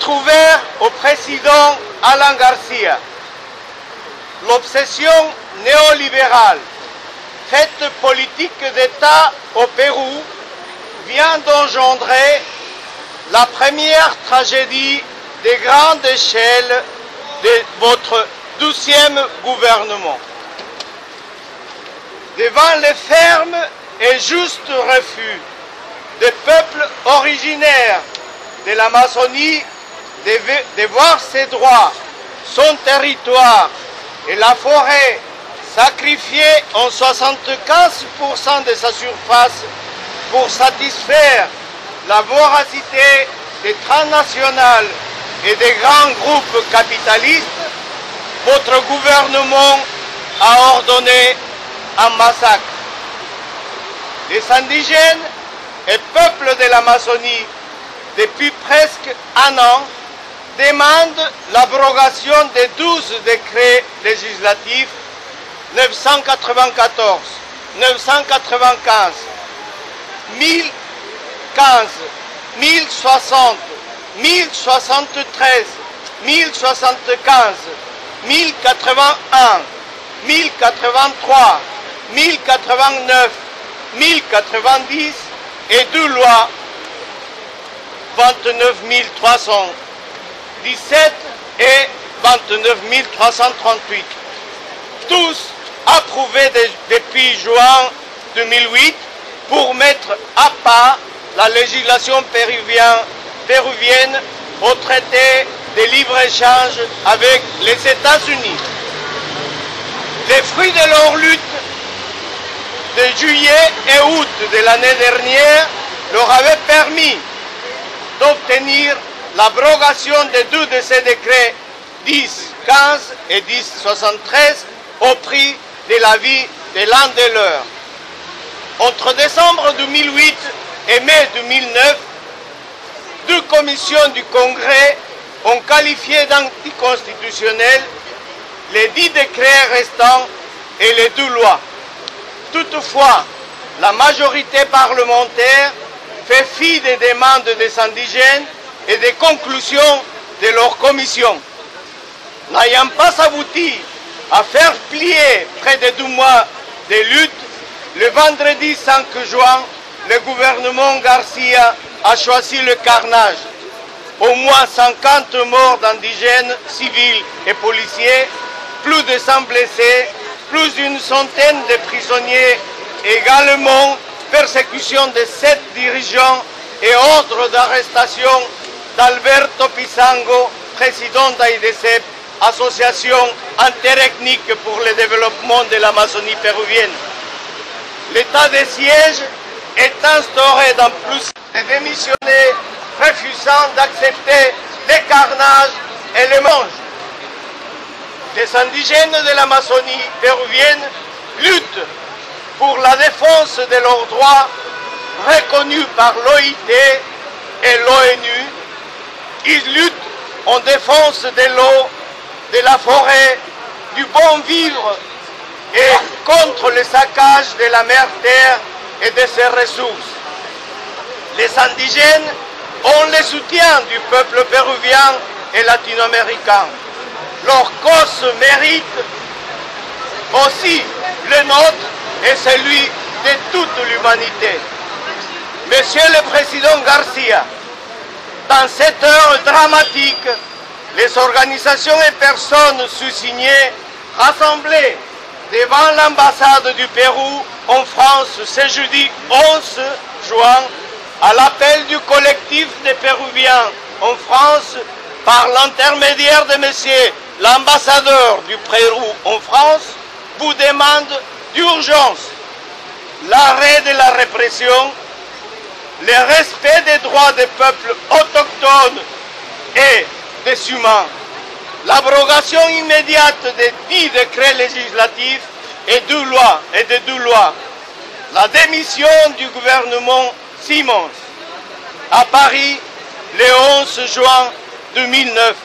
Lettre ouverte au président Alan Garcia. L'obsession néolibérale, faite politique d'État au Pérou, vient d'engendrer la première tragédie de grande échelle de votre 12e gouvernement. Devant les fermes et justes refus des peuples originaires de l'Amazonie de voir ses droits, son territoire et la forêt sacrifiés en 75% de sa surface pour satisfaire la voracité des transnationales et des grands groupes capitalistes, votre gouvernement a ordonné un massacre. Les indigènes et peuples de l'Amazonie, depuis presque un an, demandent l'abrogation des 12 décrets législatifs 994, 995, 1015, 1060, 1073, 1075, 1081, 1083, 1089, 1090 et deux lois 29 317 et 29 338. Tous approuvés depuis juin 2008 pour mettre à part la législation péruvienne au traité de libre-échange avec les États-Unis. Les fruits de leur lutte de juillet et août de l'année dernière leur avaient permis d'obtenir l'abrogation de deux de ces décrets 10-15 et 10-73 au prix de la vie de l'un de leurs. Entre décembre 2008 et mai 2009, deux commissions du Congrès ont qualifié d'anticonstitutionnels les 10 décrets restants et les deux lois. Toutefois, la majorité parlementaire fait fi des demandes des indigènes et des conclusions de leur commission. N'ayant pas abouti à faire plier près de 2 mois de lutte, le vendredi 5 juin, le gouvernement Garcia a choisi le carnage. Au moins 50 morts d'indigènes, civils et policiers, plus de 100 blessés, plus d'une centaine de prisonniers, également persécution de 7 dirigeants et ordre d'arrestation d'Alberto Pizango, président d'AIDECEP, association interethnique pour le développement de l'Amazonie péruvienne. L'état de siège est instauré dans plus de démissionnaires refusant d'accepter les carnages et les manches. Les indigènes de l'Amazonie péruvienne luttent pour la défense de leurs droits reconnus par l'OIT et l'ONU. Ils luttent en défense de l'eau, de la forêt, du bon vivre et contre le saccage de la mère terre et de ses ressources. Les indigènes ont le soutien du peuple péruvien et latino-américain. Leur cause mérite aussi le nôtre et celui de toute l'humanité. Monsieur le Président Garcia, dans cette heure dramatique, les organisations et personnes sous-signées rassemblées devant l'ambassade du Pérou en France ce jeudi 11 juin, à l'appel du collectif des Péruviens en France, par l'intermédiaire de monsieur l'ambassadeur du Pérou en France, vous demande d'urgence l'arrêt de la répression, le respect des droits des peuples autochtones et des humains, l'abrogation immédiate des 10 décrets législatifs et de deux lois, la démission du gouvernement Simons. À Paris, le 11 juin 2009.